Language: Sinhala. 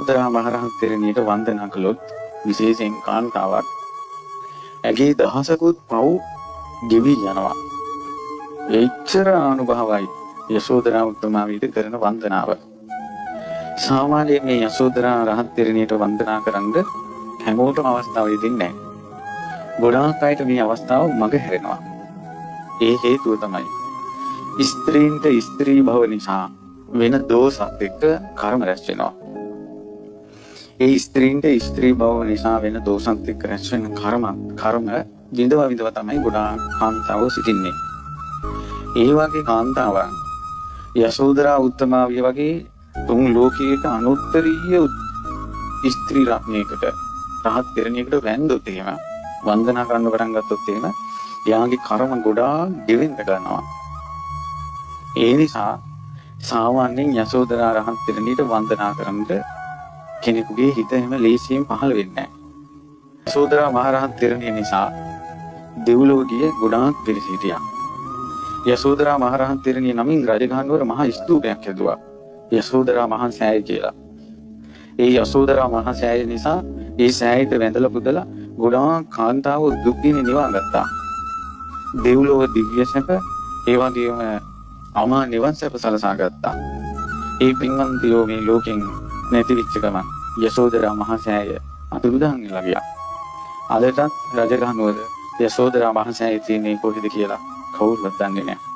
යශෝදරා මහරහත් තෙරණියට වන්දනා කළොත් විශේෂයෙන් කාන්තාවක් ඇගේ දහසකුත් පව් ගෙවි යනවා. එච්චර අනුභවයි යශෝදරා උත්තමාවිට කරන වන්දනාව. සාමාන්‍යයෙන් මේ යශෝදරා රහත් තෙරණියට වන්දනා කරන්න හැමෝටම අවස්ථාව දෙන්නේ නැහැ. ගොඩාක් අයට මේ අවස්ථාව මග හැරෙනවා. ඒ හේතුව තමයි ස්ත්‍රීන්ට ස්ත්‍රී භව නිසා වෙන දෝෂත් එක්ක කර්ම රැස් වෙනවා. ඒ ස්ත්‍රීන්ට ස්ත්‍රී භව නිසා වෙන දෝෂත් එක්ක රැස් වෙන කර්ම විඳව තමයි ගොඩාක් කාන්තාවෝ සිටින්නේ. ඒ වගේ කාන්තාවන් යශෝදරා උත්තමාවිය වගේ තුන් ලෝකයක අනුත්තරීය ස්ත්‍රී රත්නයකට රහත් තෙරණියකට වැන්දොත් එහෙම වන්දනා කරන්න පටන් ගත්තොත් එහෙම එයාගේ කර්ම ගොඩාක් ගෙවෙන්න ගන්නවා. ඒ නිසා සාමාන්‍යයෙන් යශෝදරා රහත් තෙරණියට වන්දනා කරන්න කෙනෙකුගේ හිත එහෙම ලේසියෙන් පහළ වෙන්නේ නැහැ. යශෝදරා මහරහත් තෙරණිය නිසා දෙව්ලොව ගිය ගොඩාක් පිරිස හිටියා. යශෝදරා මහරහත් තෙරණිය නමින් රජගහනුවර මහා ස්තූපයක් හැදුවා. යශෝදරා මහා සෑය කියලා. ඒ යශෝදරා මහා සෑය නිසා ඒ සෑයට වැඳලා පුදලා ගොඩාක් කාන්තාවෝ දුක් දිනේ නිවා ගත්තා. දෙව්ලොව දිව්‍ය සැප ඒ වගේම අමා නිවන් සැප සලසා ගත්තා. ඒ පින්වන්තයෝ මේ ලෝකෙන් නැති වෙච්ච ගමන් යශෝදරා මහා සෑය අතුරුදහන් වෙලා ගියා. අදටත් රජගහනුවර යශෝදරා මහා සෑය තියෙන්නේ කොහෙද කියලා කවුරුවත් දන්නේ නැහැ.